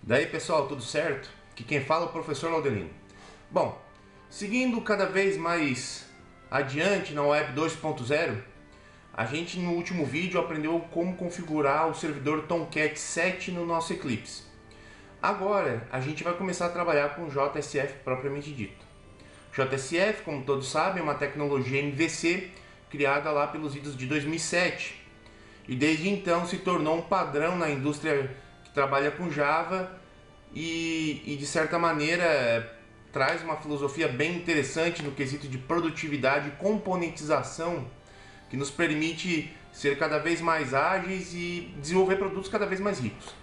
Daí pessoal, tudo certo? Aqui quem fala é o professor Laudelino. Bom, seguindo cada vez mais adiante na Web 2.0, a gente no último vídeo aprendeu como configurar o servidor Tomcat 7 no nosso Eclipse. Agora a gente vai começar a trabalhar com JSF propriamente dito. JSF, como todos sabem, é uma tecnologia MVC criada lá pelos idos de 2007 e desde então se tornou um padrão na indústria que trabalha com Java e de certa maneira traz uma filosofia bem interessante no quesito de produtividade e componentização que nos permite ser cada vez mais ágeis e desenvolver produtos cada vez mais ricos.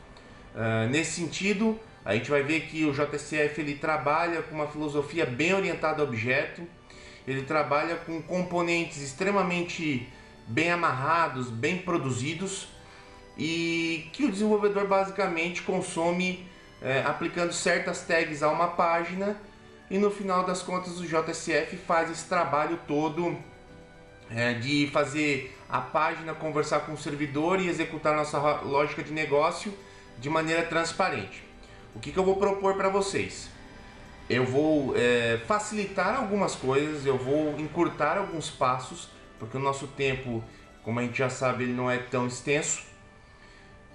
Nesse sentido, a gente vai ver que o JSF ele trabalha com uma filosofia bem orientada a objeto, ele trabalha com componentes extremamente bem amarrados, bem produzidos e que o desenvolvedor basicamente consome aplicando certas tags a uma página e no final das contas o JSF faz esse trabalho todo de fazer a página conversar com o servidor e executar nossa lógica de negócio de maneira transparente. O que eu vou propor para vocês? Eu vou facilitar algumas coisas, eu vou encurtar alguns passos, porque o nosso tempo, como a gente já sabe, ele não é tão extenso.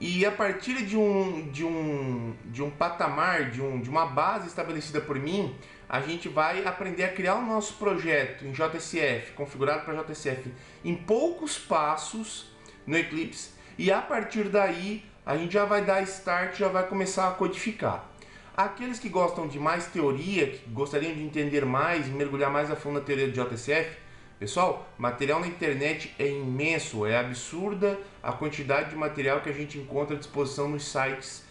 E a partir de um patamar, de uma base estabelecida por mim, a gente vai aprender a criar o nosso projeto em JSF, configurado para JSF, em poucos passos no Eclipse. E a partir daí, a gente já vai dar start, já vai começar a codificar. Aqueles que gostam de mais teoria, que gostariam de entender mais, mergulhar mais a fundo na teoria de JSF, pessoal, material na internet é imenso, é absurda a quantidade de material que a gente encontra à disposição nos sites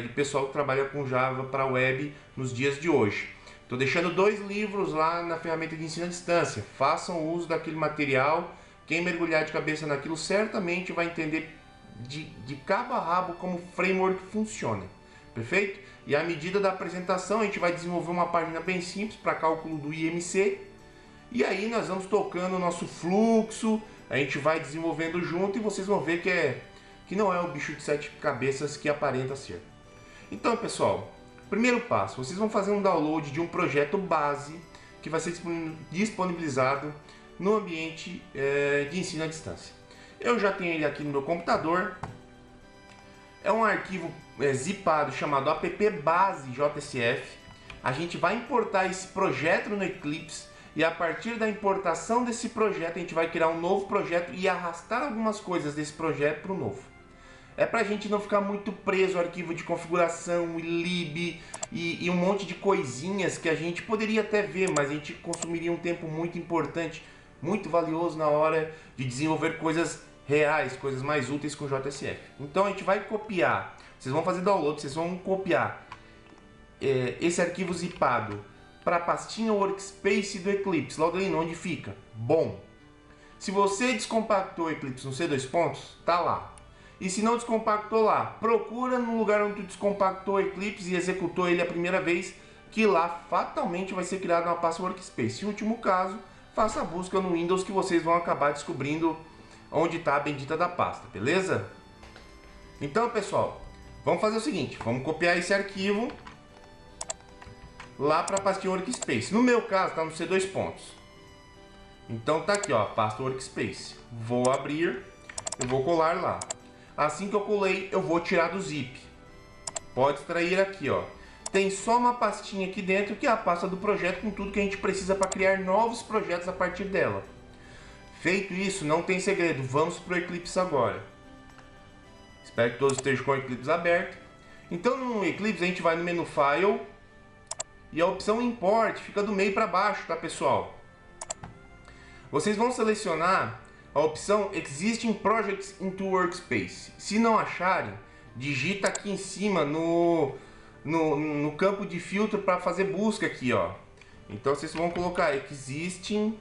de pessoal que trabalha com Java para a web nos dias de hoje. Estou deixando 2 livros lá na ferramenta de ensino à distância, façam uso daquele material, quem mergulhar de cabeça naquilo certamente vai entender de cabo a rabo como o framework funciona, perfeito? E à medida da apresentação a gente vai desenvolver uma página bem simples para cálculo do IMC. E aí nós vamos tocando o nosso fluxo, a gente vai desenvolvendo junto e vocês vão ver que não é o bicho de 7 cabeças que aparenta ser. Então pessoal, primeiro passo, vocês vão fazer um download de um projeto base que vai ser disponibilizado no ambiente de ensino à distância. Eu já tenho ele aqui no meu computador, é um arquivo zipado chamado app-base.jsf. A gente vai importar esse projeto no Eclipse e a partir da importação desse projeto a gente vai criar um novo projeto e arrastar algumas coisas desse projeto para o novo. É para a gente não ficar muito preso ao arquivo de configuração, lib e um monte de coisinhas que a gente poderia até ver, mas a gente consumiria um tempo muito importante, muito valioso na hora de desenvolver coisas reais, coisas mais úteis com JSF. Então a gente vai copiar, vocês vão fazer download, vocês vão copiar esse arquivo zipado para a pastinha Workspace do Eclipse. Laudelino, onde fica? Bom, se você descompactou o Eclipse no C2 pontos, tá lá. E se não descompactou lá, procura no lugar onde tu descompactou o Eclipse e executou ele a primeira vez, que lá fatalmente vai ser criada uma pasta Workspace. Em último caso, faça a busca no Windows que vocês vão acabar descobrindo onde está a bendita da pasta, beleza? Então pessoal, vamos fazer o seguinte, vamos copiar esse arquivo lá para a pastinha Workspace. No meu caso está no C2 pontos. Então tá aqui ó, a pasta Workspace. Vou abrir, eu vou colar lá. Assim que eu colei, eu vou tirar do zip. Pode extrair aqui ó. Tem só uma pastinha aqui dentro que é a pasta do projeto com tudo que a gente precisa para criar novos projetos a partir dela. Feito isso, não tem segredo, vamos para o Eclipse agora. Espero que todos estejam com o Eclipse aberto. Então no Eclipse a gente vai no menu File e a opção Import fica do meio para baixo, tá pessoal? Vocês vão selecionar a opção Existing Projects into Workspace. Se não acharem, digita aqui em cima no campo de filtro para fazer busca aqui, ó. Então vocês vão colocar Existing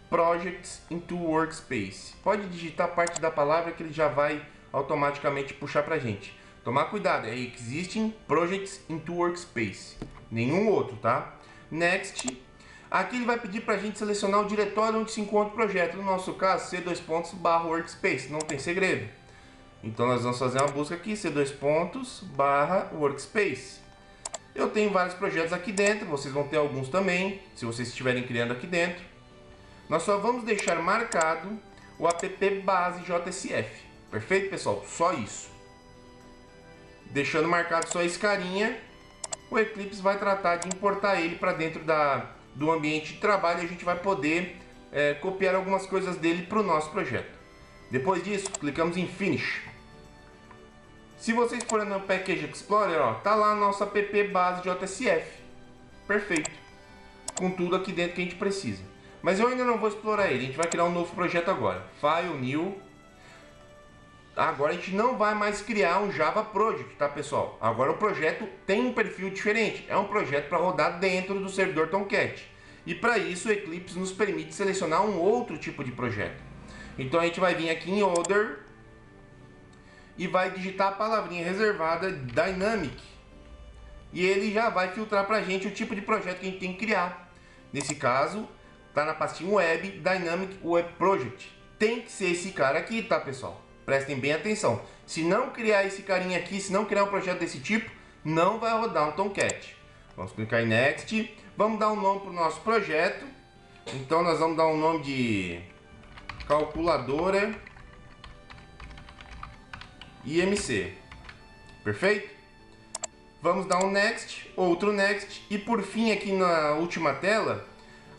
Projects into Workspace. Pode digitar parte da palavra que ele já vai automaticamente puxar pra gente. Tomar cuidado, é Existing Projects into Workspace. Nenhum outro, tá? Next. Aqui ele vai pedir pra gente selecionar o diretório onde se encontra o projeto. No nosso caso, C2 pontos /Workspace. Não tem segredo. Então nós vamos fazer uma busca aqui, c2./workspace. Eu tenho vários projetos aqui dentro, vocês vão ter alguns também, se vocês estiverem criando aqui dentro. Nós só vamos deixar marcado o app base JSF. Perfeito, pessoal? Só isso. Deixando marcado só esse carinha, o Eclipse vai tratar de importar ele para dentro do ambiente de trabalho e a gente vai poder copiar algumas coisas dele para o nosso projeto. Depois disso, clicamos em Finish. Se vocês forem no Package Explorer, ó, tá lá a nossa app base JSF. Perfeito. Com tudo aqui dentro que a gente precisa. Mas eu ainda não vou explorar ele, a gente vai criar um novo projeto agora. File, New. Agora a gente não vai mais criar um Java Project, tá, pessoal? Agora o projeto tem um perfil diferente. É um projeto para rodar dentro do servidor Tomcat. E para isso o Eclipse nos permite selecionar um outro tipo de projeto. Então a gente vai vir aqui em Other e vai digitar a palavrinha reservada Dynamic. E ele já vai filtrar para a gente o tipo de projeto que a gente tem que criar. Nesse caso, tá na pastinha Web, Dynamic Web Project. Tem que ser esse cara aqui, tá, pessoal? Prestem bem atenção. Se não criar esse carinha aqui, se não criar um projeto desse tipo, não vai rodar um Tomcat. Vamos clicar em Next. Vamos dar um nome para o nosso projeto. Então nós vamos dar um nome de calculadora IMC. Perfeito? Vamos dar um Next, outro Next. E por fim, aqui na última tela,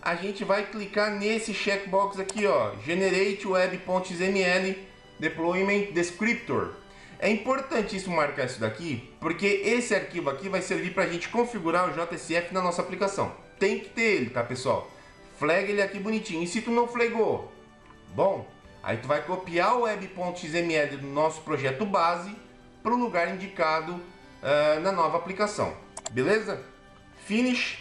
a gente vai clicar nesse checkbox aqui, ó, Generate Web.xml Deployment Descriptor. É importantíssimo marcar isso daqui, porque esse arquivo aqui vai servir para a gente configurar o JSF na nossa aplicação. Tem que ter ele, tá, pessoal? Flag ele aqui bonitinho. E se tu não flagou? Bom, aí tu vai copiar o web.xml do nosso projeto base para o lugar indicado na nova aplicação. Beleza? Finish.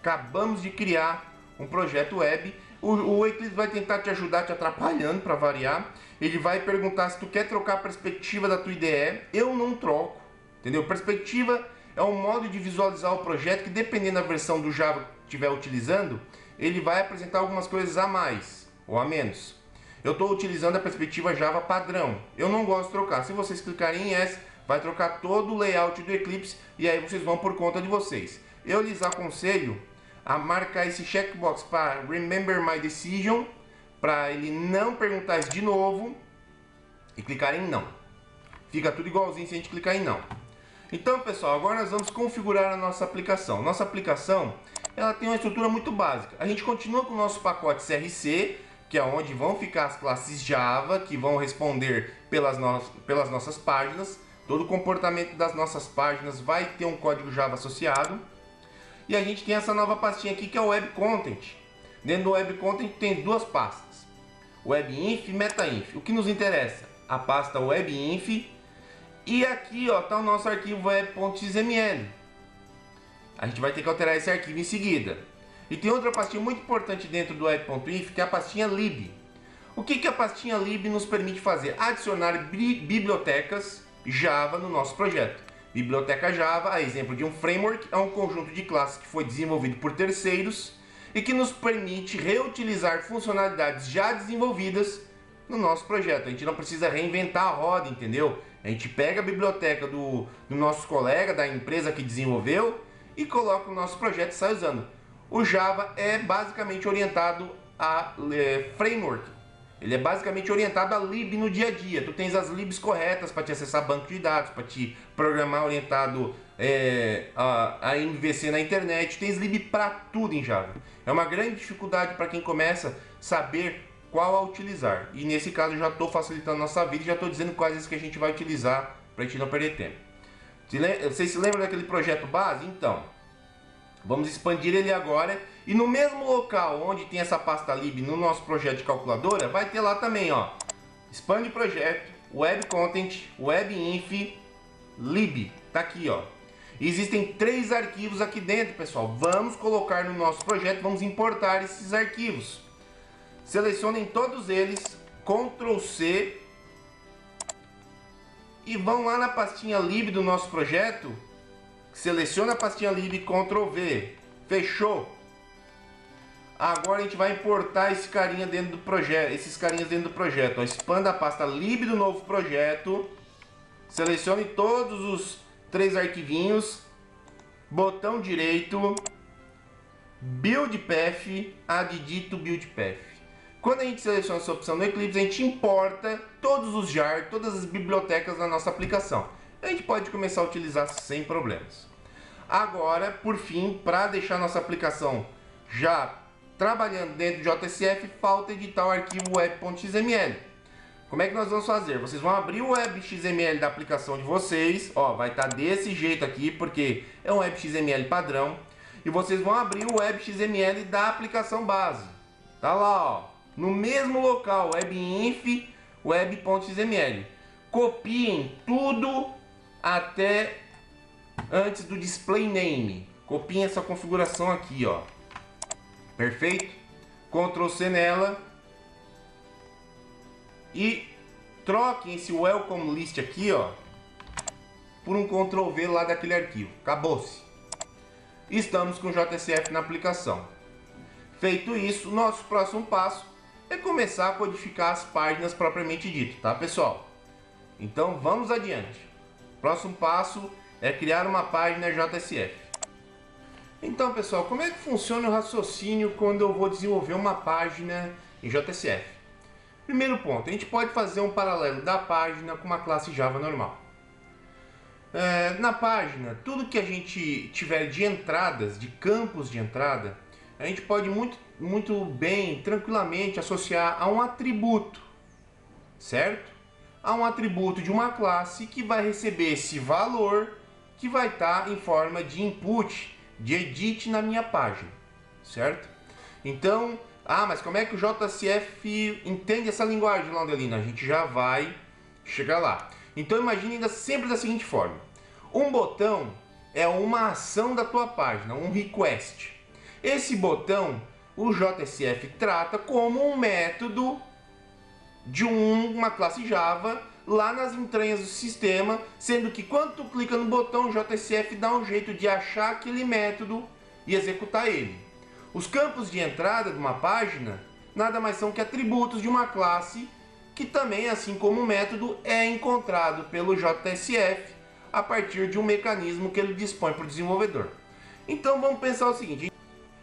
Acabamos de criar um projeto web. O Eclipse vai tentar te ajudar te atrapalhando para variar. Ele vai perguntar se tu quer trocar a perspectiva da tua IDE. Eu não troco, entendeu? Perspectiva é um modo de visualizar o projeto que, dependendo da versão do Java que estiver utilizando, ele vai apresentar algumas coisas a mais ou a menos. Eu estou utilizando a perspectiva Java padrão. Eu não gosto de trocar. Se vocês clicarem em Yes, vai trocar todo o layout do Eclipse e aí vocês vão por conta de vocês. Eu lhes aconselho a marcar esse checkbox para Remember My Decision, para ele não perguntar isso de novo, e clicar em não. Fica tudo igualzinho se a gente clicar em não. Então, pessoal, agora nós vamos configurar a nossa aplicação. Nossa aplicação, ela tem uma estrutura muito básica. A gente continua com o nosso pacote CRC, que é onde vão ficar as classes Java, que vão responder pelas nossas páginas. Todo o comportamento das nossas páginas vai ter um código Java associado. E a gente tem essa nova pastinha aqui, que é o Web Content. Dentro do Web Content tem duas pastas, WebInf e MetaInf. O que nos interessa? A pasta WebInf. E aqui está o nosso arquivo web.xml. A gente vai ter que alterar esse arquivo em seguida. E tem outra pastinha muito importante dentro do web.inf, que é a pastinha lib. O que a pastinha lib nos permite fazer? Adicionar bibliotecas Java no nosso projeto. Biblioteca Java, a exemplo de um framework, é um conjunto de classes que foi desenvolvido por terceiros e que nos permite reutilizar funcionalidades já desenvolvidas no nosso projeto. A gente não precisa reinventar a roda, entendeu? A gente pega a biblioteca do nosso colega, da empresa que desenvolveu, e coloca no nosso projeto e sai usando. O Java é basicamente orientado a framework. Ele é basicamente orientado a lib no dia a dia. Tu tens as libs corretas para te acessar banco de dados, para te programar orientado a MVC na internet. Tens lib para tudo em Java. É uma grande dificuldade para quem começa saber qual a utilizar. E nesse caso eu já estou facilitando a nossa vida e já estou dizendo quais as que a gente vai utilizar para a gente não perder tempo. Vocês se lembram daquele projeto base? Então, vamos expandir ele agora. E no mesmo local onde tem essa pasta lib no nosso projeto de calculadora, vai ter lá também, ó, expande projeto, web content, webinf, lib. Tá aqui, ó. Existem 3 arquivos aqui dentro, pessoal. Vamos colocar no nosso projeto, vamos importar esses arquivos. Selecionem todos eles, Ctrl C, e vão lá na pastinha lib do nosso projeto. Seleciona a pastinha lib, Ctrl V. Fechou. Agora a gente vai importar esse carinha dentro do projeto, esses carinhas dentro do projeto. Ó, expanda a pasta lib do novo projeto, selecione todos os 3 arquivinhos, botão direito, build path, add to build path. Quando a gente seleciona essa opção no Eclipse, a gente importa todos os jar, todas as bibliotecas da nossa aplicação. A gente pode começar a utilizar sem problemas. Agora, por fim, para deixar nossa aplicação já trabalhando dentro do JSF, falta editar o arquivo web.xml. Como é que nós vamos fazer? Vocês vão abrir o web.xml da aplicação de vocês, ó, vai estar desse jeito aqui, porque é um web.xml padrão, e vocês vão abrir o web.xml da aplicação base. Tá lá, ó, no mesmo local, webinf, web.xml. Copiem tudo até antes do display name. Copiem essa configuração aqui, ó. Perfeito? Ctrl C nela. E troquem esse welcome list aqui, ó, por um Ctrl V lá daquele arquivo. Acabou-se. Estamos com o JSF na aplicação. Feito isso, nosso próximo passo é começar a codificar as páginas propriamente dito, tá, pessoal? Então vamos adiante. Próximo passo é criar uma página JSF. Então, pessoal, como é que funciona o raciocínio quando eu vou desenvolver uma página em JSF? Primeiro ponto, a gente pode fazer um paralelo da página com uma classe Java normal. Na página, tudo que a gente tiver de entradas, de campos de entrada, a gente pode muito bem, tranquilamente associar a um atributo, certo? A um atributo de uma classe que vai receber esse valor que vai estar em forma de input, de edit na minha página, certo? Então, mas como é que o JSF entende essa linguagem, Landelino? A gente já vai chegar lá. Então imagine ainda sempre da seguinte forma. Um botão é uma ação da tua página, um request. Esse botão, o JSF trata como um método de uma classe Java lá nas entranhas do sistema, sendo que quando tu clica no botão, o JSF dá um jeito de achar aquele método e executar ele. Os campos de entrada de uma página nada mais são que atributos de uma classe que também, assim como o método, é encontrado pelo JSF a partir de um mecanismo que ele dispõe para o desenvolvedor. Então vamos pensar o seguinte,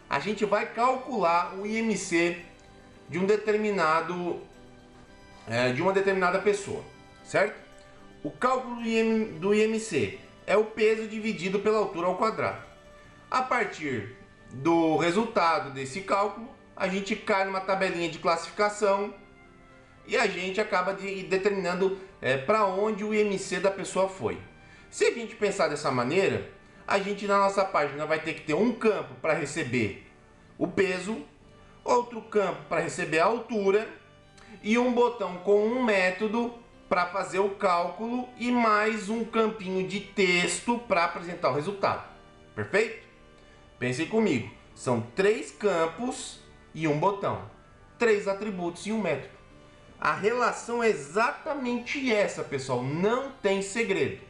a gente vai calcular o IMC de uma determinada pessoa, certo? O cálculo do IMC é o peso dividido pela altura ao quadrado. A partir do resultado desse cálculo, a gente cai numa tabelinha de classificação e a gente acaba determinando para onde o IMC da pessoa foi. Se a gente pensar dessa maneira, a gente na nossa página vai ter que ter um campo para receber o peso, outro campo para receber a altura e um botão com um método para fazer o cálculo e mais um campinho de texto para apresentar o resultado. Perfeito? Pensem comigo. São 3 campos e um botão. 3 atributos e um método. A relação é exatamente essa, pessoal. Não tem segredo.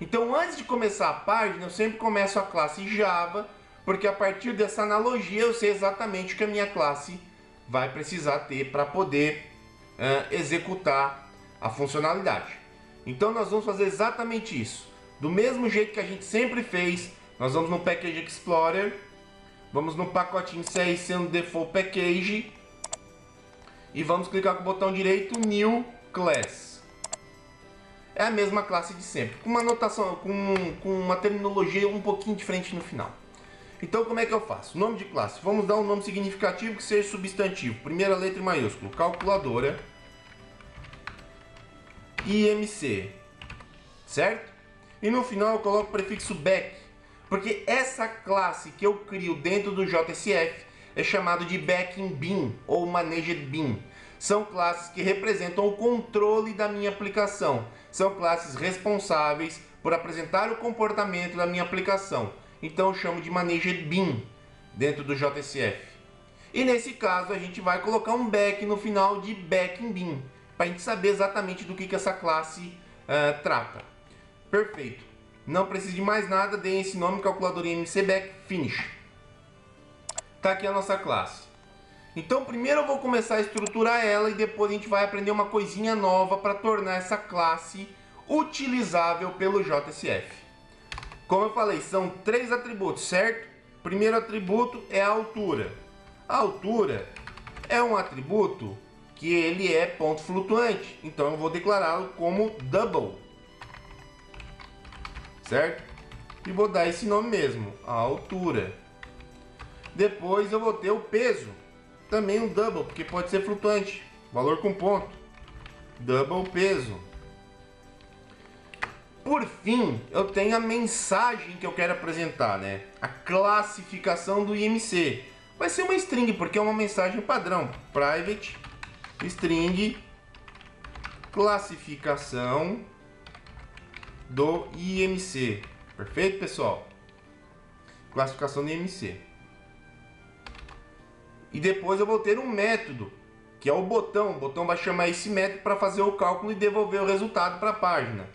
Então, antes de começar a página, eu sempre começo a classe Java, porque a partir dessa analogia eu sei exatamente o que a minha classe vai precisar ter para poder executar a funcionalidade. Então nós vamos fazer exatamente isso. Do mesmo jeito que a gente sempre fez, nós vamos no Package Explorer, vamos no pacotinho CRC no Default Package e vamos clicar com o botão direito New Class. É a mesma classe de sempre, com uma notação, com uma terminologia um pouquinho diferente no final. Então como é que eu faço? Nome de classe, vamos dar um nome significativo que seja substantivo, primeira letra em maiúsculo, calculadora, IMC, certo? E no final eu coloco o prefixo back, porque essa classe que eu crio dentro do JSF é chamado de backing bean ou managed bean. São classes que representam o controle da minha aplicação. São classes responsáveis por apresentar o comportamento da minha aplicação. Então eu chamo de managed bean dentro do JSF. E nesse caso a gente vai colocar um back no final de backing bean, para a gente saber exatamente do que essa classe trata. Perfeito. Não precisa de mais nada, deem esse nome, calculadora IMC back, finish. Tá aqui a nossa classe. Então primeiro eu vou começar a estruturar ela e depois a gente vai aprender uma coisinha nova para tornar essa classe utilizável pelo JSF. Como eu falei, são 3 atributos, certo? Primeiro atributo é a altura. A altura é um atributo que ele é ponto flutuante, então eu vou declará-lo como double, certo? E vou dar esse nome mesmo, a altura. Depois eu vou ter o peso, também um double, porque pode ser flutuante, valor com ponto, double peso. Por fim, eu tenho a mensagem que eu quero apresentar, né? A classificação do IMC. Vai ser uma string, porque é uma mensagem padrão. Private string classificação do IMC. Perfeito, pessoal? Classificação do IMC. E depois eu vou ter um método, que é o botão. O botão vai chamar esse método para fazer o cálculo e devolver o resultado para a página.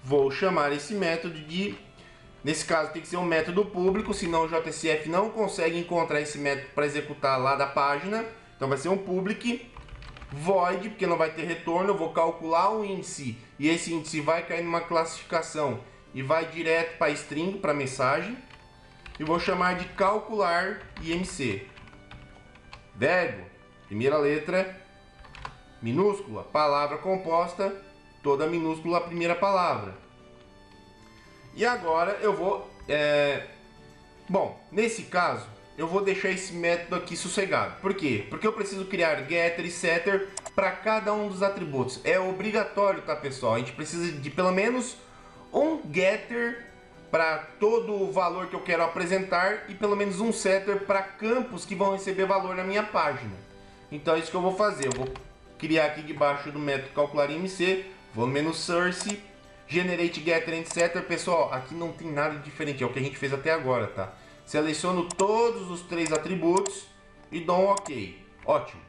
Vou chamar esse método de... Nesse caso tem que ser um método público, senão o JSF não consegue encontrar esse método para executar lá da página. Então vai ser um public void, porque não vai ter retorno. Eu vou calcular o índice e esse índice vai cair numa classificação e vai direto para a string, para a mensagem. E vou chamar de calcular IMC. Verbo, primeira letra, minúscula, palavra composta, toda minúscula a primeira palavra. E agora eu vou... Bom, nesse caso, eu vou deixar esse método aqui sossegado. Por quê? Porque eu preciso criar getter e setter para cada um dos atributos. É obrigatório, tá, pessoal? A gente precisa de pelo menos um getter para todo o valor que eu quero apresentar e pelo menos um setter para campos que vão receber valor na minha página. Então é isso que eu vou fazer. Eu vou criar aqui debaixo do método calcular IMC, vou no menu source, generate getter and setter. Pessoal, aqui não tem nada de diferente, é o que a gente fez até agora, tá? Seleciono todos os 3 atributos e dou um OK. Ótimo.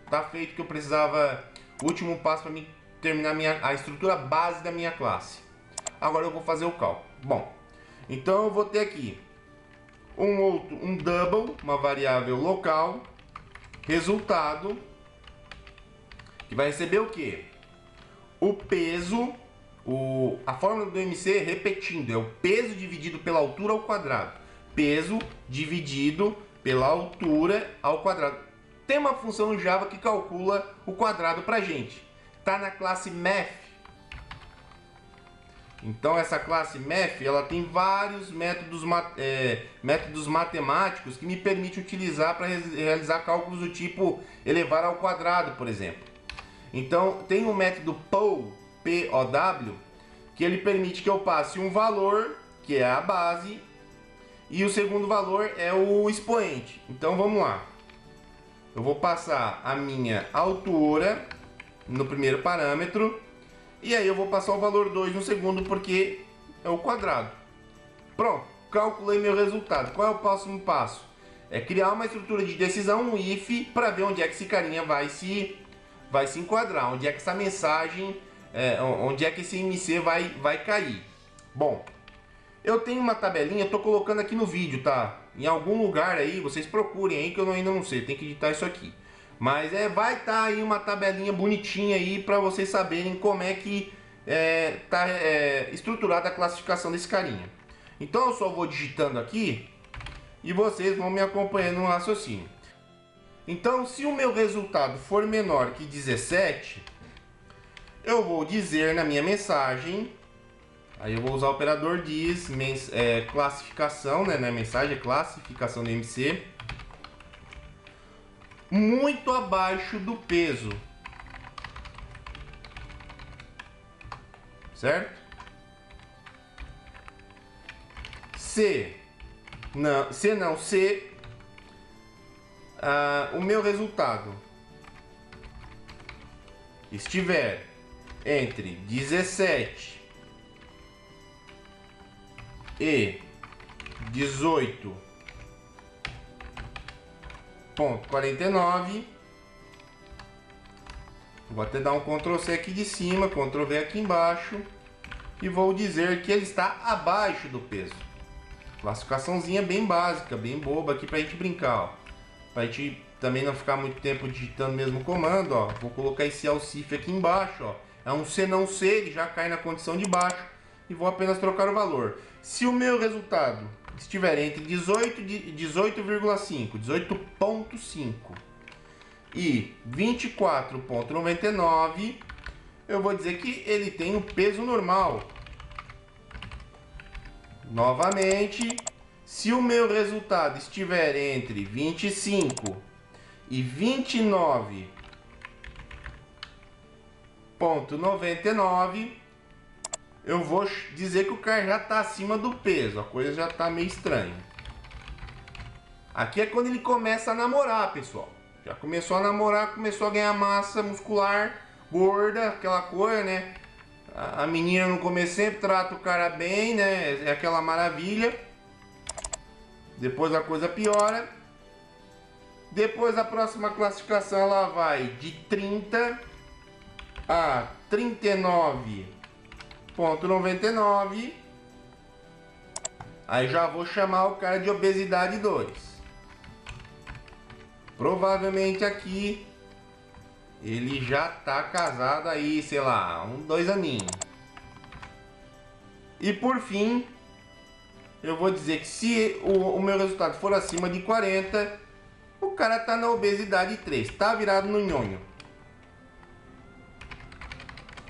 Tá feito o que eu precisava. O último passo para mim terminar a estrutura base da minha classe. Agora eu vou fazer o cálculo. Bom, então eu vou ter aqui um double, uma variável local, resultado, que vai receber o que? O peso, a fórmula do IMC, repetindo, é o peso dividido pela altura ao quadrado. Peso dividido pela altura ao quadrado. Tem uma função no Java que calcula o quadrado pra gente. Tá na classe math. Então essa classe math, ela tem vários métodos matemáticos que me permitem utilizar para realizar cálculos do tipo elevar ao quadrado, por exemplo. Então tem um método POW, P-O-W, que ele permite que eu passe um valor, que é a base, e o segundo valor é o expoente. Então vamos lá. Eu vou passar a minha altura no primeiro parâmetro, e aí eu vou passar o valor 2 no segundo, porque é o quadrado. Pronto, calculei meu resultado. Qual é o próximo passo? É criar uma estrutura de decisão, um if, para ver onde é que esse carinha vai se enquadrar, onde é que essa mensagem, onde é que esse IMC vai cair. Bom, eu tenho uma tabelinha, eu tô colocando aqui no vídeo, tá? Em algum lugar aí, vocês procurem aí que eu ainda não sei, tem que editar isso aqui. Mas vai estar aí uma tabelinha bonitinha aí para vocês saberem como é que tá estruturada a classificação desse carinha. Então eu só vou digitando aqui e vocês vão me acompanhando no raciocínio. Então, se o meu resultado for menor que 17, eu vou dizer na minha mensagem, aí eu vou usar o operador diz, classificação, né, na mensagem, classificação do IMC, muito abaixo do peso, certo? Se o meu resultado estiver entre 17 e 18,49, vou até dar um Ctrl C aqui de cima, Ctrl V aqui embaixo e vou dizer que ele está abaixo do peso. Classificaçãozinha bem básica, bem boba aqui pra gente brincar, ó. Pra gente também não ficar muito tempo digitando o mesmo comando, ó, vou colocar esse Alcif aqui embaixo, ó. É um C não C, ele já cai na condição de baixo e vou apenas trocar o valor. Se o meu resultado estiver entre 18,5 e 24,99, eu vou dizer que ele tem o peso normal. Novamente, se o meu resultado estiver entre 25 e 29,99, eu vou dizer que o cara já está acima do peso, a coisa já está meio estranha. Aqui é quando ele começa a namorar, pessoal. Já começou a namorar, começou a ganhar massa muscular, gorda, aquela coisa, né? A menina no começo sempre trata o cara bem, né? É aquela maravilha. Depois a coisa piora. Depois a próxima classificação ela vai de 30 a 39,99. Aí já vou chamar o cara de obesidade 2. Provavelmente aqui ele já tá casado aí, sei lá, 2 aninhos. E por fim, eu vou dizer que se o meu resultado for acima de 40, o cara tá na obesidade 3, tá virado no nhonho.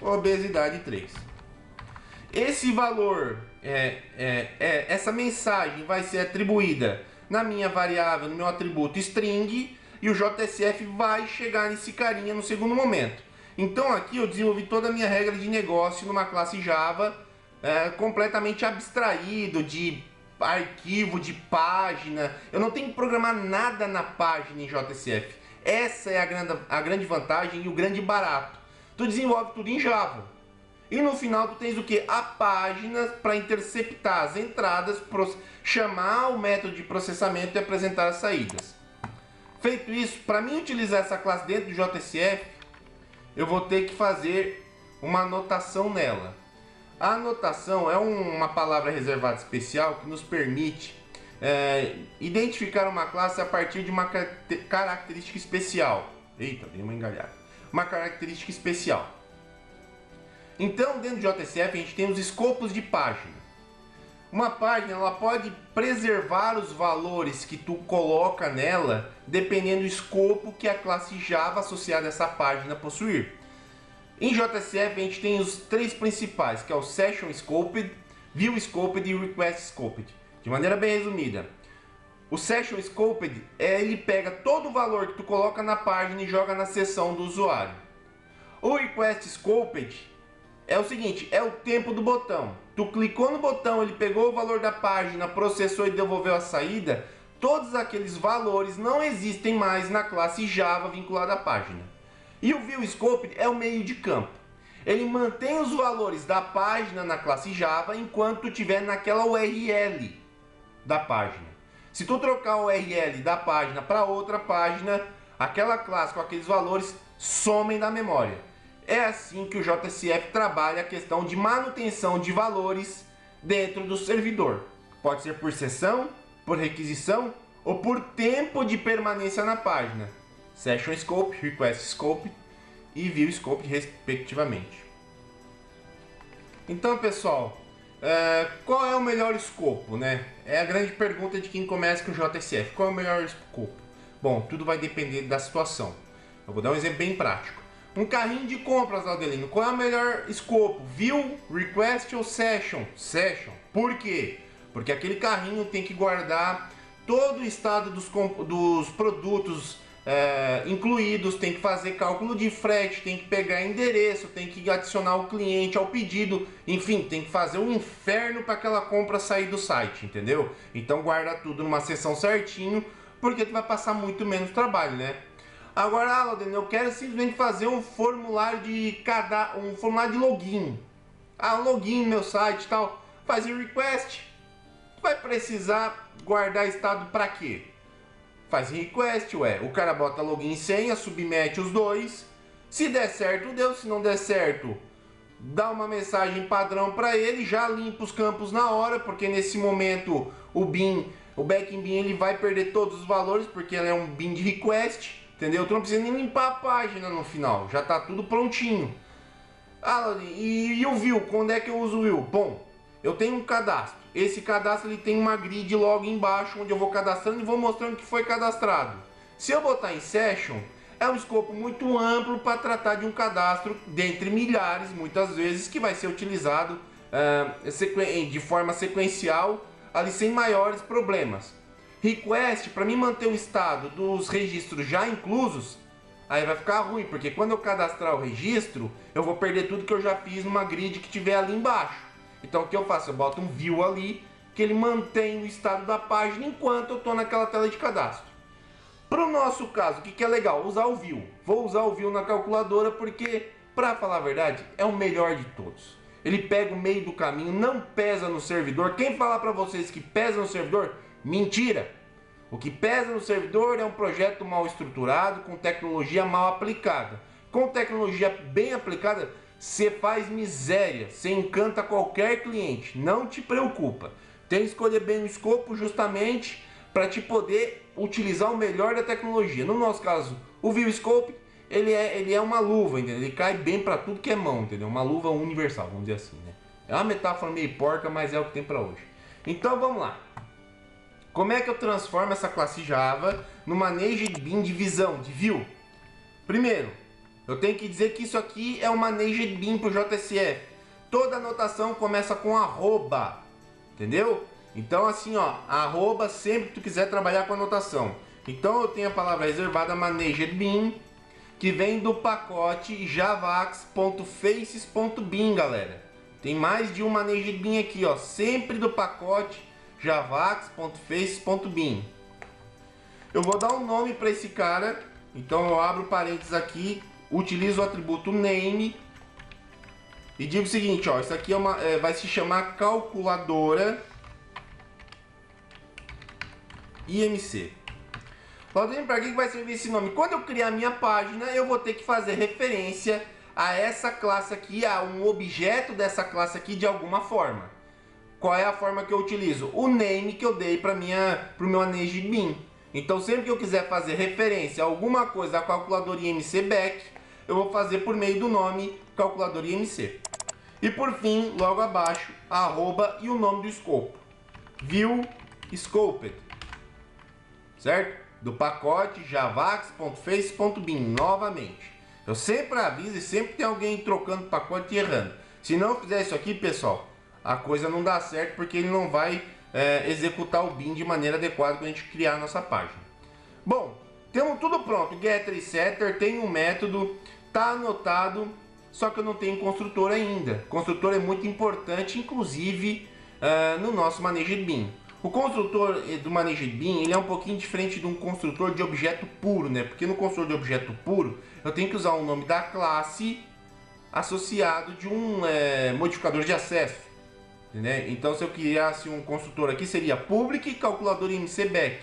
Obesidade 3. Esse valor, essa mensagem vai ser atribuída na minha variável, no meu atributo string, e o JSF vai chegar nesse carinha no segundo momento. Então aqui eu desenvolvi toda a minha regra de negócio numa classe Java, completamente abstraído de arquivo, de página. Eu não tenho que programar nada na página em JSF. Essa é a grande vantagem e o grande barato. Tu desenvolve tudo em Java. E no final tu tens o que? A página para interceptar as entradas, chamar o método de processamento e apresentar as saídas. Feito isso, para mim utilizar essa classe dentro do JSF, eu vou ter que fazer uma anotação nela. A anotação é uma palavra reservada especial que nos permite identificar uma classe a partir de uma característica especial. Eita, dei uma engalhada. Uma característica especial. Então, dentro do JSF, a gente tem os escopos de página. Uma página ela pode preservar os valores que tu coloca nela, dependendo do escopo que a classe Java associada a essa página possuir. Em JSF, a gente tem os 3 principais, que é o Session Scoped, View Scoped e Request Scoped. De maneira bem resumida, o Session Scoped ele pega todo o valor que tu coloca na página e joga na seção do usuário. O Request Scoped é o seguinte, é o tempo do botão. Tu clicou no botão, ele pegou o valor da página, processou e devolveu a saída. Todos aqueles valores não existem mais na classe Java vinculada à página. E o View Scoped é o meio de campo. Ele mantém os valores da página na classe Java enquanto tu estiver naquela URL da página. Se tu trocar o URL da página para outra página, aquela classe com aqueles valores somem da memória. É assim que o JSF trabalha a questão de manutenção de valores dentro do servidor. Pode ser por sessão, por requisição ou por tempo de permanência na página. Session Scope, Request Scope e View Scope, respectivamente. Então, pessoal, qual é o melhor escopo, né? É a grande pergunta de quem começa com o JSF. Qual é o melhor escopo? Bom, tudo vai depender da situação. Eu vou dar um exemplo bem prático. Um carrinho de compras, Aldelino, qual é o melhor escopo? View, Request ou Session? Session. Por quê? Porque aquele carrinho tem que guardar todo o estado dos produtos incluídos, tem que fazer cálculo de frete, tem que pegar endereço, tem que adicionar o cliente ao pedido, enfim, tem que fazer um inferno para aquela compra sair do site, entendeu? Então guarda tudo numa seção certinho, porque tu vai passar muito menos trabalho, né? Agora, Alden, eu quero simplesmente fazer um formulário de login. Um login no meu site e tal. Fazer request. Vai precisar guardar estado para quê? Faz request, o cara bota login e senha, submete os dois. Se der certo, deu. Se não der certo, dá uma mensagem padrão para ele, já limpa os campos na hora, porque nesse momento o bin O backing bin ele vai perder todos os valores porque ele é um bin de request, entendeu? Tu não precisa nem limpar a página no final, já está tudo prontinho. Ah, e o view, quando é que eu uso o view? Bom, eu tenho um cadastro. Esse cadastro ele tem uma grid logo embaixo onde eu vou cadastrando e vou mostrando que foi cadastrado. Se eu botar em session, é um escopo muito amplo para tratar de um cadastro dentre milhares, muitas vezes, que vai ser utilizado de forma sequencial, ali sem maiores problemas. Request, para mim manter o estado dos registros já inclusos, aí vai ficar ruim, porque quando eu cadastrar o registro, eu vou perder tudo que eu já fiz numa grid que tiver ali embaixo. Então o que eu faço? Eu boto um view ali, que ele mantém o estado da página enquanto eu estou naquela tela de cadastro. Para o nosso caso, o que é legal? Usar o view. Vou usar o view na calculadora porque, para falar a verdade, é o melhor de todos. Ele pega o meio do caminho, não pesa no servidor. Quem falar para vocês que pesa no servidor, mentira. O que pesa no servidor é um projeto mal estruturado, com tecnologia mal aplicada. Com tecnologia bem aplicada, você faz miséria, você encanta qualquer cliente, não te preocupa. Tem que escolher bem o escopo justamente para te poder utilizar o melhor da tecnologia. No nosso caso, o ViewScope, ele é uma luva, entendeu? Ele cai bem para tudo que é mão, entendeu? Uma luva universal, vamos dizer assim, né? É uma metáfora meio porca, mas é o que tem para hoje. Então vamos lá. Como é que eu transformo essa classe Java no Managed Bin de visão, de view? Primeiro, eu tenho que dizer que isso aqui é um Managed Bin para o JSF. Toda anotação começa com arroba, entendeu? Então assim, ó, arroba sempre que tu quiser trabalhar com anotação. Então eu tenho a palavra reservada Managed Bin, que vem do pacote javax.faces.bin, galera. Tem mais de um Managed Bin aqui, ó, sempre do pacote javax.faces.bin. Eu vou dar um nome para esse cara, então eu abro parênteses aqui, utilizo o atributo name e digo o seguinte, ó, isso aqui vai se chamar calculadora IMC. Para que vai servir esse nome? Quando eu criar minha página, eu vou ter que fazer referência a essa classe aqui, a um objeto dessa classe aqui de alguma forma. Qual é a forma que eu utilizo? O name que eu dei para o meu Managed Bin. Então sempre que eu quiser fazer referência a alguma coisa da calculadora IMC back, eu vou fazer por meio do nome calculadora IMC. E por fim, logo abaixo, a arroba e o nome do escopo. ViewScoped. Certo? Do pacote javax.face.bin, novamente. Eu sempre aviso e sempre tem alguém trocando pacote e errando. Se não fizer isso aqui, pessoal, a coisa não dá certo porque ele não vai executar o bin de maneira adequada quando a gente criar a nossa página. Bom, temos tudo pronto. Getter e setter, tem um método, tá anotado, só que eu não tenho construtor ainda. Construtor é muito importante, inclusive no nosso Managed Bin. O construtor do Managed Bin, ele é um pouquinho diferente de um construtor de objeto puro, né? Porque no construtor de objeto puro, eu tenho que usar o nome da classe associado de um modificador de acesso, né? Então se eu criasse um construtor aqui, seria public calculador IMC back.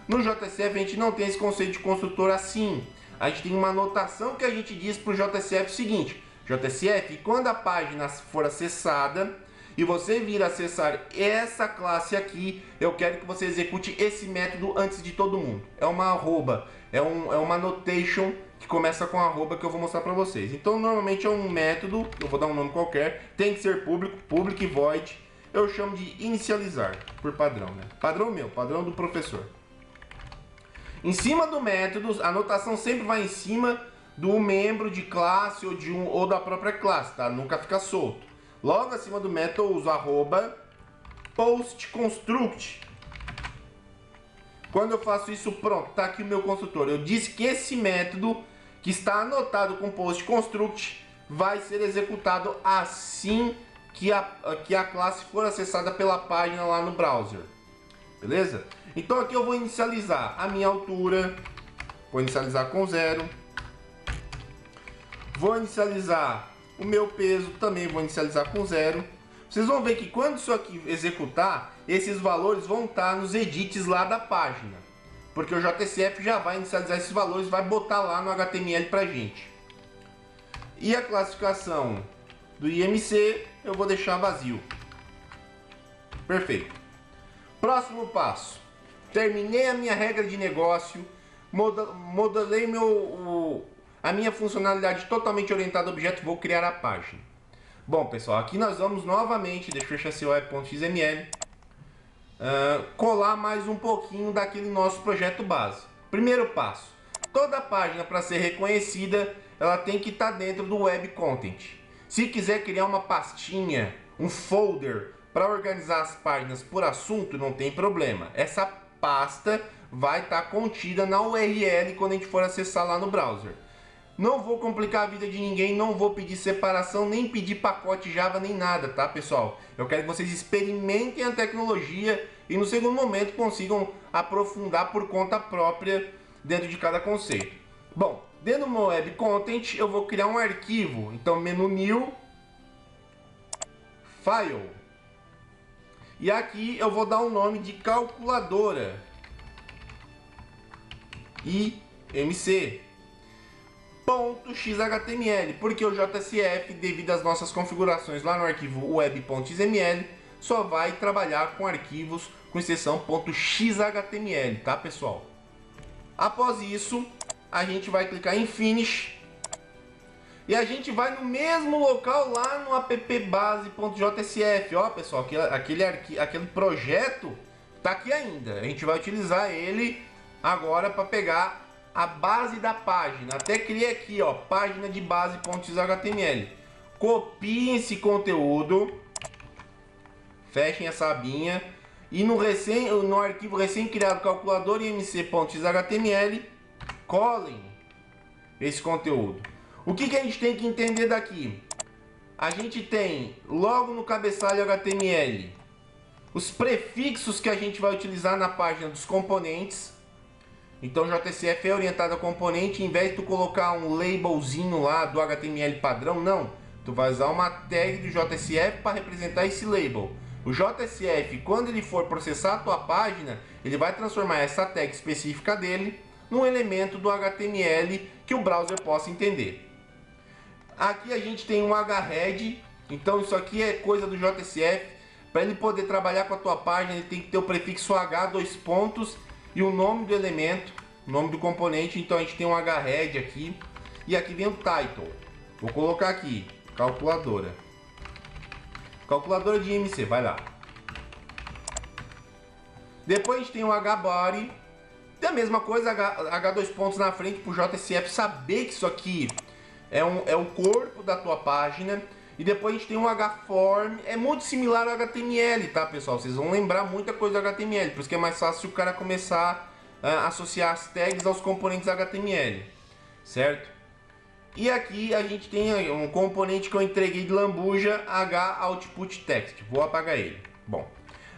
No JSF a gente não tem esse conceito de construtor assim. A gente tem uma anotação que a gente diz para o JSF o seguinte: JSF, quando a página for acessada e você vir acessar essa classe aqui, eu quero que você execute esse método antes de todo mundo. É uma arroba, é uma annotation que começa com arroba que eu vou mostrar para vocês. Então normalmente é um método, eu vou dar um nome qualquer, tem que ser público, public void, eu chamo de inicializar, por padrão, né? Padrão meu, padrão do professor. Em cima do método, a anotação sempre vai em cima do membro de classe ou da própria classe, tá? Nunca fica solto. Logo acima do método eu uso arroba postConstruct. Quando eu faço isso, pronto, tá aqui o meu construtor. Eu disse que esse método que está anotado com postConstruct vai ser executado assim que a classe for acessada pela página lá no browser. Beleza? Então aqui eu vou inicializar a minha altura, vou inicializar com 0. Vou inicializar o meu peso, também vou inicializar com 0. Vocês vão ver que quando isso aqui executar, esses valores vão estar nos edits lá da página. Porque o JSF já vai inicializar esses valores e vai botar lá no HTML pra gente. E a classificação do IMC eu vou deixar vazio. Perfeito. Próximo passo. terminei a minha regra de negócio, modelei a minha funcionalidade totalmente orientada a objeto, vou criar a página. Bom, pessoal, aqui nós vamos novamente, deixa eu fechar esse web.xml, colar mais um pouquinho daquele nosso projeto base. Primeiro passo, toda página para ser reconhecida, ela tem que estar dentro do web content. Se quiser criar uma pastinha, um folder para organizar as páginas por assunto, não tem problema. Essa pasta vai estar contida na URL quando a gente for acessar lá no browser. Não vou complicar a vida de ninguém, não vou pedir separação, nem pedir pacote Java, nem nada, tá, pessoal? Eu quero que vocês experimentem a tecnologia e no segundo momento consigam aprofundar por conta própria dentro de cada conceito. Bom, dentro do meu web content eu vou criar um arquivo, então menu new, file. E aqui eu vou dar um nome de calculadora, IMC. .xhtml, porque o JSF, devido às nossas configurações lá no arquivo web.xml, só vai trabalhar com arquivos com exceção .xhtml, tá, pessoal? Após isso, a gente vai clicar em Finish e a gente vai no mesmo local lá no appbase.jsf. Ó, pessoal, aquele projeto tá aqui ainda. A gente vai utilizar ele agora para pegar a base da página. Até criei aqui, ó, página de base.xhtml. Copiem esse conteúdo, fechem essa abinha e no arquivo recém-criado calculador imc.xhtml colhem esse conteúdo. O que a gente tem que entender daqui? A gente tem logo no cabeçalho HTML os prefixos que a gente vai utilizar na página dos componentes. Então o JSF é orientado a componente, em vez de tu colocar um labelzinho lá do HTML padrão, não. Tu vai usar uma tag do JSF para representar esse label. O JSF, quando ele for processar a tua página, ele vai transformar essa tag específica dele num elemento do HTML que o browser possa entender. Aqui a gente tem um H-head, então isso aqui é coisa do JSF. Para ele poder trabalhar com a tua página, ele tem que ter o prefixo H, dois pontos, e o nome do elemento, o nome do componente. Então a gente tem um H-head aqui, e aqui vem o title. Vou colocar aqui, calculadora. Calculadora de IMC, vai lá. Depois a gente tem o H-body. E a mesma coisa, H dois pontos na frente para o JSF saber que isso aqui é o corpo da tua página. E depois a gente tem um H-form, é muito similar ao HTML, tá, pessoal? Vocês vão lembrar muita coisa do HTML, por isso que é mais fácil o cara começar a associar as tags aos componentes HTML, certo? E aqui a gente tem um componente que eu entreguei de lambuja, H-output-text. Vou apagar ele. Bom,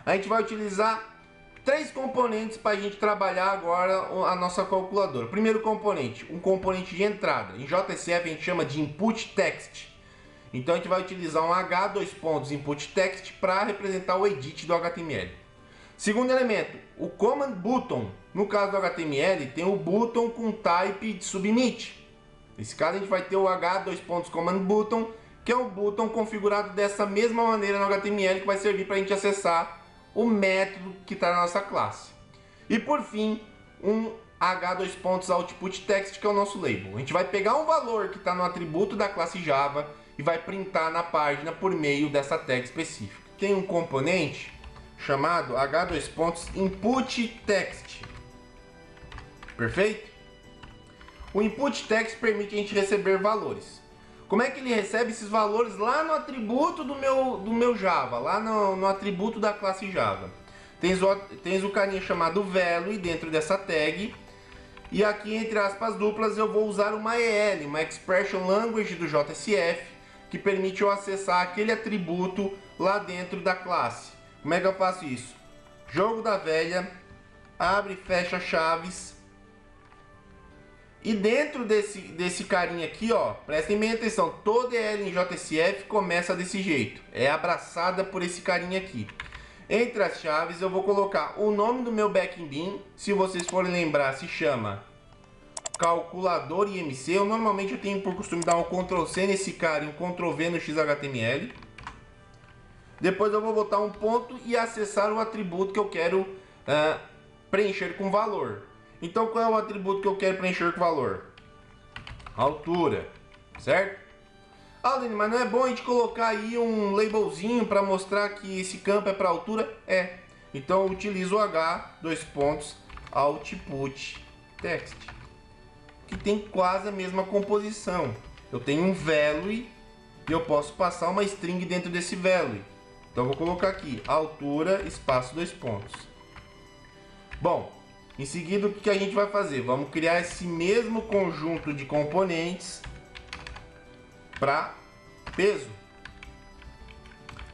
a gente vai utilizar 3 componentes para a gente trabalhar agora a nossa calculadora. Primeiro componente, um componente de entrada. Em JSF a gente chama de input text. Então a gente vai utilizar um H, dois pontos, input text para representar o edit do HTML. Segundo elemento, o command button. No caso do HTML, tem o button com type de submit. Nesse caso a gente vai ter o H, dois pontos, command button, que é um button configurado dessa mesma maneira no HTML, que vai servir para a gente acessar o método que está na nossa classe. E por fim, um H, dois pontos, output text, que é o nosso label. A gente vai pegar um valor que está no atributo da classe Java e vai printar na página por meio dessa tag específica. Tem um componente chamado H dois pontos input text. Perfeito? O input text permite a gente receber valores. Como é que ele recebe esses valores? Lá no atributo do meu Java, lá no atributo da classe Java. Tens o carinha chamado value dentro dessa tag. E aqui, entre aspas duplas, eu vou usar uma EL, uma Expression Language do JSF, que permite eu acessar aquele atributo lá dentro da classe. Como é que eu faço isso? Jogo da velha, abre e fecha chaves. E dentro desse carinha aqui, ó, prestem bem atenção, toda EL em JSF começa desse jeito. É abraçada por esse carinha aqui. Entre as chaves eu vou colocar o nome do meu backend, se vocês forem lembrar, se chama calculador IMC. Normalmente eu tenho por costume dar um Ctrl C nesse cara e um Ctrl V no XHTML. Depois eu vou botar um ponto e acessar o atributo que eu quero preencher com valor. Então qual é o atributo que eu quero preencher com valor? Altura, certo? Ah, Aldemir, mas não é bom a gente colocar aí um labelzinho para mostrar que esse campo é para altura? É. Então eu utilizo o H, dois pontos, output text, que tem quase a mesma composição. Eu tenho um value e eu posso passar uma string dentro desse value. Então eu vou colocar aqui, altura, espaço, dois pontos. Bom, em seguida o que a gente vai fazer? Vamos criar esse mesmo conjunto de componentes para peso.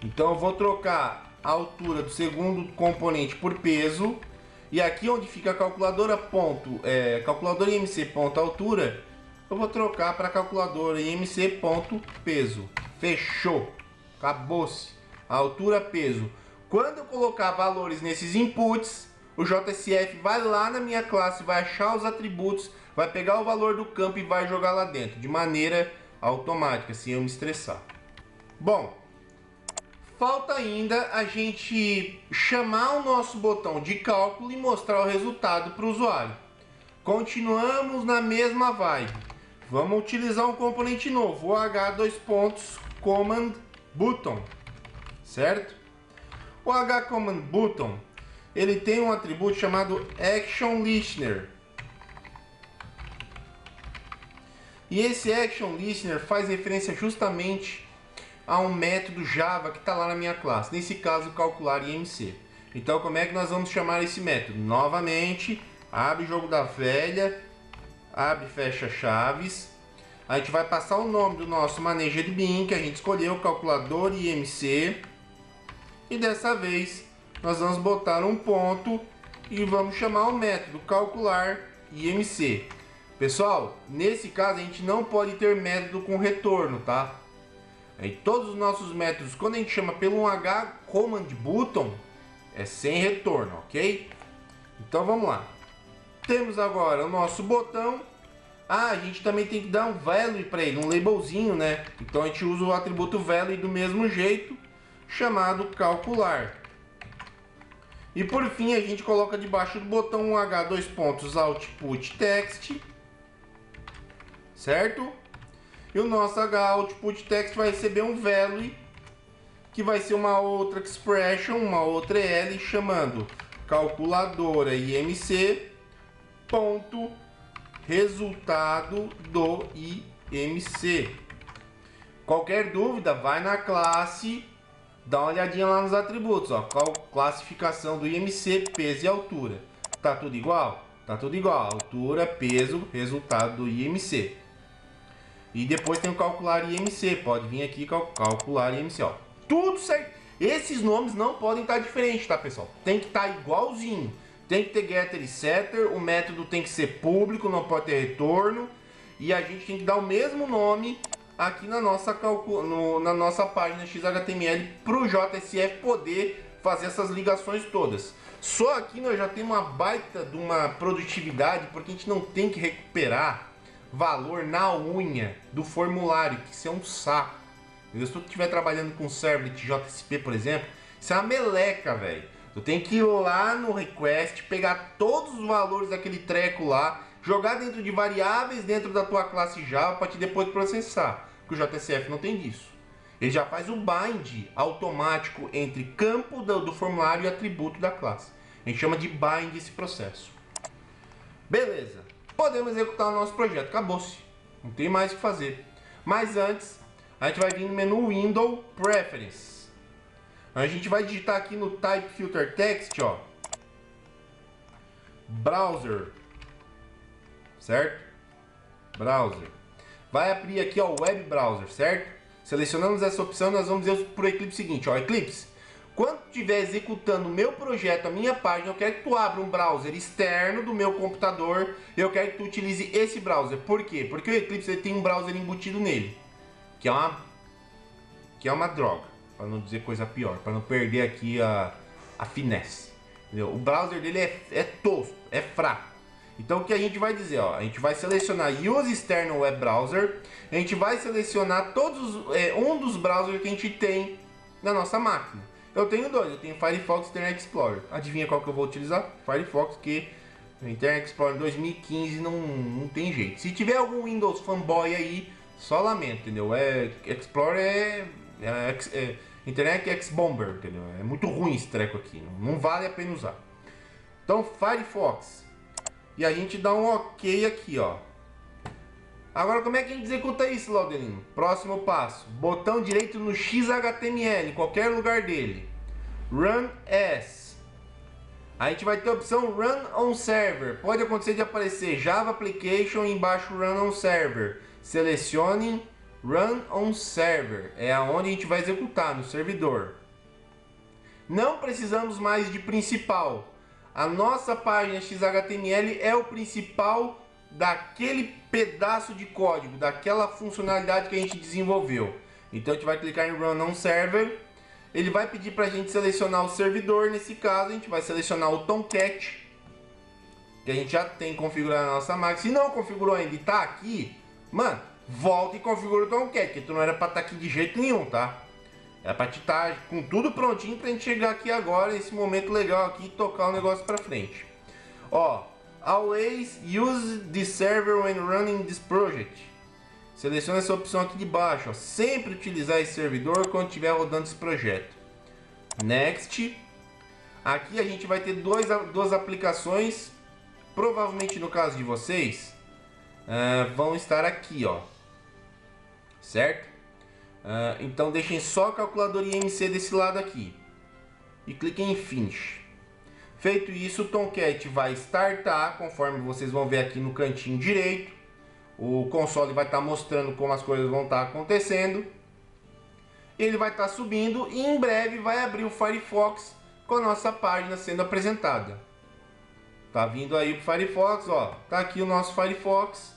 Então eu vou trocar a altura do segundo componente por peso. E aqui onde fica a calculadora calculadora IMC ponto altura, eu vou trocar para calculadora IMC ponto peso. Fechou. Acabou-se. Altura, peso. Quando eu colocar valores nesses inputs, o JSF vai lá na minha classe, vai achar os atributos, vai pegar o valor do campo e vai jogar lá dentro, de maneira automática, sem eu me estressar. Bom, falta ainda a gente chamar o nosso botão de cálculo e mostrar o resultado para o usuário. Continuamos na mesma vibe. Vamos utilizar um componente novo, o H dois pontos command button, certo? O H command button, ele tem um atributo chamado action listener. E esse action listener faz referência justamente a um método Java que está lá na minha classe, nesse caso calcular IMC. Então como é que nós vamos chamar esse método? Novamente, abre o jogo da velha, abre e fecha chaves. A gente vai passar o nome do nosso manager bin que a gente escolheu, calculador IMC. E dessa vez nós vamos botar um ponto e vamos chamar o método calcular IMC. Pessoal, nesse caso a gente não pode ter método com retorno, tá? Em todos os nossos métodos, quando a gente chama pelo H command button, é sem retorno, ok? Então vamos lá. Temos agora o nosso botão. Ah, a gente também tem que dar um value para ele, um labelzinho, né? Então a gente usa o atributo value do mesmo jeito, chamado calcular. E por fim a gente coloca debaixo do botão um H dois pontos output text, certo? E o nosso H output text vai receber um value que vai ser uma outra expression, uma outra L, chamando calculadora IMC ponto resultado do IMC. Qualquer dúvida, vai na classe, dá uma olhadinha lá nos atributos, ó, classificação do IMC, peso e altura. Tá tudo igual? Tá tudo igual, altura, peso, resultado do IMC. E depois tem o calcular IMC, pode vir aqui calcular IMC, ó. Tudo certo. Esses nomes não podem estar diferentes, tá, pessoal? Tem que estar igualzinho. Tem que ter getter e setter, o método tem que ser público, não pode ter retorno. E a gente tem que dar o mesmo nome aqui na nossa, na nossa página XHTML para o JSF poder fazer essas ligações todas. Só aqui nós já temos uma baita de uma produtividade, porque a gente não tem que recuperar valor na unha do formulário, que isso é um saco. Se tu estiver trabalhando com servlet JSP, por exemplo, isso é uma meleca, velho. Tu tem que ir lá no request, pegar todos os valores daquele treco lá, jogar dentro de variáveis dentro da tua classe Java para te depois processar. Porque o JSF não tem disso. Ele já faz o bind automático entre campo do formulário e atributo da classe. A gente chama de bind esse processo. Beleza. Podemos executar o nosso projeto. Acabou-se. Não tem mais o que fazer. Mas antes, a gente vai vir no menu Window Preference. A gente vai digitar aqui no Type Filter Text, ó, Browser, certo? Browser. Vai abrir aqui, ó, Web Browser, certo? Selecionamos essa opção, nós vamos dizer para o Eclipse o seguinte, ó, Eclipse, quando estiver executando o meu projeto, a minha página, eu quero que tu abra um browser externo do meu computador, eu quero que tu utilize esse browser. Por quê? Porque o Eclipse ele tem um browser embutido nele, que é uma droga. Para não dizer coisa pior, para não perder aqui a finesse. Entendeu? O browser dele é tosco, é fraco. Então o que a gente vai dizer? Ó, a gente vai selecionar Use External Web Browser. A gente vai selecionar um dos browsers que a gente tem na nossa máquina. Eu tenho dois, eu tenho Firefox e Internet Explorer. Adivinha qual que eu vou utilizar? Firefox, que o Internet Explorer 2015 não tem jeito. Se tiver algum Windows fanboy aí, só lamento, entendeu? Explorer Internet X-Bomber, entendeu? É muito ruim esse treco aqui, não vale a pena usar. Então, Firefox. E a gente dá um OK aqui, ó. Agora, como é que a gente executa isso, Laudelino? Próximo passo. Botão direito no XHTML, em qualquer lugar dele. Run as. A gente vai ter a opção Run on Server. Pode acontecer de aparecer Java Application e embaixo Run on Server. Selecione Run on Server. É aonde a gente vai executar, no servidor. Não precisamos mais de principal. A nossa página XHTML é o principal daquele pedaço de código, daquela funcionalidade que a gente desenvolveu. Então a gente vai clicar em Run on Server. Ele vai pedir para a gente selecionar o servidor. Nesse caso a gente vai selecionar o Tomcat, que a gente já tem configurado na nossa máquina. Se não configurou ainda e está aqui, mano, volta e configura o Tomcat, que tu não era para estar aqui de jeito nenhum, tá? É para te estar com tudo prontinho para a gente chegar aqui agora, nesse momento legal aqui, e tocar o negócio para frente. Ó, always use this server when running this project. Selecione essa opção aqui de baixo, ó. Sempre utilizar esse servidor quando estiver rodando esse projeto. Next. Aqui a gente vai ter duas aplicações. Provavelmente no caso de vocês, vão estar aqui, ó. Certo? Então deixem só a calculadora IMC desse lado aqui. E cliquem em Finish. Feito isso, o Tomcat vai startar, conforme vocês vão ver aqui no cantinho direito. O console vai estar mostrando como as coisas vão estar acontecendo. Ele vai estar subindo e em breve vai abrir o Firefox com a nossa página sendo apresentada. Tá vindo aí o Firefox, ó. Tá aqui o nosso Firefox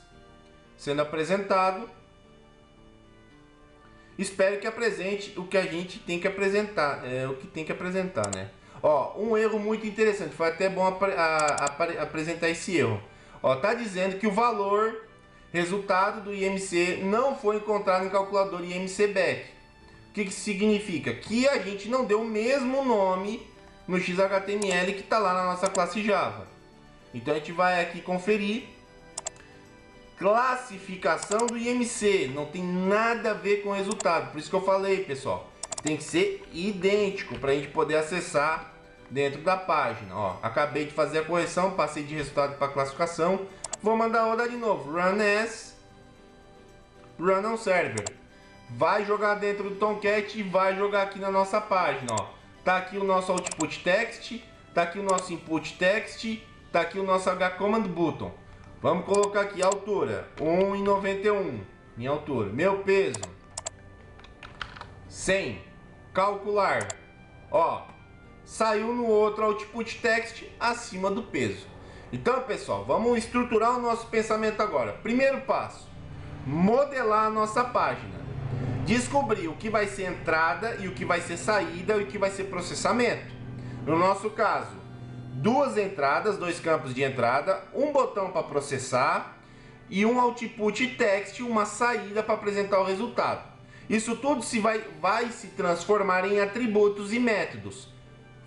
sendo apresentado. Espero que apresente o que a gente tem que apresentar, o que tem que apresentar, né? Ó, um erro muito interessante, foi até bom apresentar esse erro. Ó, tá dizendo que o valor resultado do IMC não foi encontrado em calculador IMC Back. O que significa? Que a gente não deu o mesmo nome no XHTML que está lá na nossa classe Java. Então a gente vai aqui conferir. Classificação do IMC. Não tem nada a ver com o resultado. Por isso que eu falei, pessoal. Tem que ser idêntico para a gente poder acessar dentro da página. Ó, acabei de fazer a correção. Passei de resultado para classificação. Vou mandar rodar de novo. Run as. Run on Server. Vai jogar dentro do Tomcat e vai jogar aqui na nossa página. Ó. Tá aqui o nosso output text. Tá aqui o nosso input text. Tá aqui o nosso hcommand button. Vamos colocar aqui a altura. 1,91. Minha altura. Meu peso. 100. Calcular. Ó. Saiu no outro output text acima do peso. Então, pessoal, vamos estruturar o nosso pensamento agora. Primeiro passo, modelar a nossa página. Descobrir o que vai ser entrada e o que vai ser saída e o que vai ser processamento. No nosso caso, duas entradas, dois campos de entrada, um botão para processar e um output text, uma saída para apresentar o resultado. Isso tudo vai se transformar em atributos e métodos.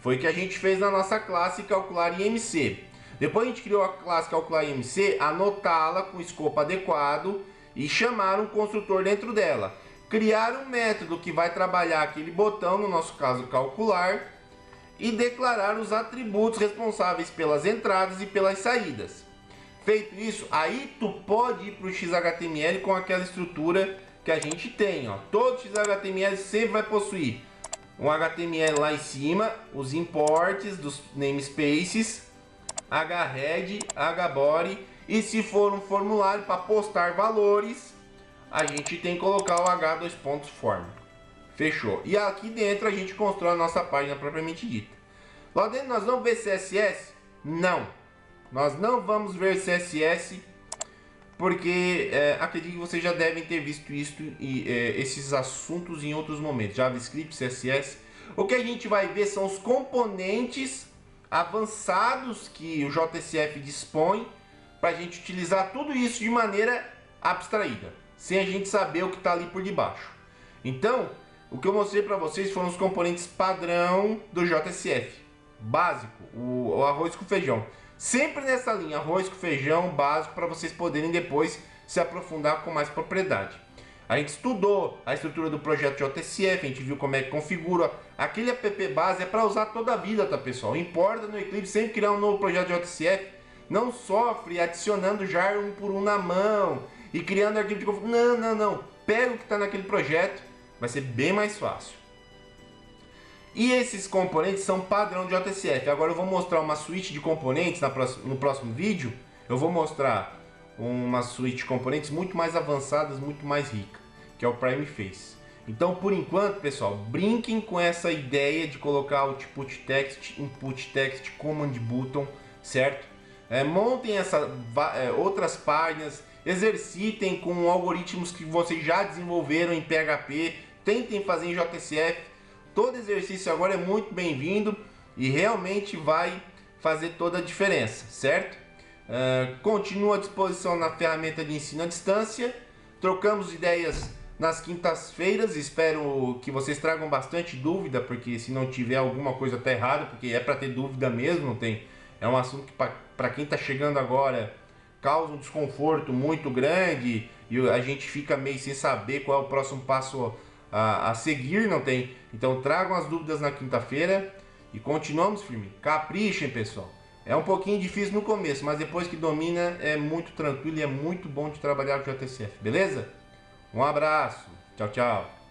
Foi o que a gente fez na nossa classe calcular IMC. Depois a gente criou a classe calcular IMC, anotá-la com o escopo adequado e chamar um construtor dentro dela. Criar um método que vai trabalhar aquele botão, no nosso caso calcular, e declarar os atributos responsáveis pelas entradas e pelas saídas. Feito isso, aí tu pode ir para o XHTML com aquela estrutura que a gente tem. Ó. Todo XHTML sempre vai possuir um HTML lá em cima, os imports dos namespaces, hhead, hbody, e se for um formulário para postar valores, a gente tem que colocar o h2.form. Fechou. E aqui dentro a gente constrói a nossa página propriamente dita. Lá dentro nós vamos ver CSS? Não. Nós não vamos ver CSS porque acredito que vocês já devem ter visto esses assuntos em outros momentos. JavaScript, CSS. O que a gente vai ver são os componentes avançados que o JSF dispõe para a gente utilizar tudo isso de maneira abstraída, sem a gente saber o que está ali por debaixo. Então, o que eu mostrei para vocês foram os componentes padrão do JSF. Básico, o arroz com feijão. Sempre nessa linha, arroz com feijão básico, para vocês poderem depois se aprofundar com mais propriedade. A gente estudou a estrutura do projeto JSF, a gente viu como é que configura. Aquele app base é para usar toda a vida, tá, pessoal? Importa no Eclipse, sempre criar um novo projeto JSF, não sofre adicionando jar um por um na mão e criando arquivo de configuração. Não. Pega o que está naquele projeto, vai ser bem mais fácil. E esses componentes são padrão de JSF. Agora eu vou mostrar uma suíte de componentes no próximo vídeo. Eu vou mostrar uma suíte de componentes muito mais avançadas, muito mais rica, que é o Prime Face. Então, por enquanto, pessoal, brinquem com essa ideia de colocar output text, input text, command button, certo? Montem outras páginas, exercitem com algoritmos que vocês já desenvolveram em PHP, tentem fazer em JSF. Todo exercício agora é muito bem-vindo e realmente vai fazer toda a diferença, certo? Continuo à disposição na ferramenta de ensino à distância. Trocamos ideias nas quintas-feiras. Espero que vocês tragam bastante dúvida, porque se não tiver alguma coisa tá errada, porque é para ter dúvida mesmo, não tem. É um assunto que para quem está chegando agora causa um desconforto muito grande e a gente fica meio sem saber qual é o próximo passo a seguir, não tem. Então tragam as dúvidas na quinta-feira e continuamos firme. Caprichem, pessoal. É um pouquinho difícil no começo, mas depois que domina é muito tranquilo e é muito bom de trabalhar com o JSF, beleza? Um abraço, tchau, tchau.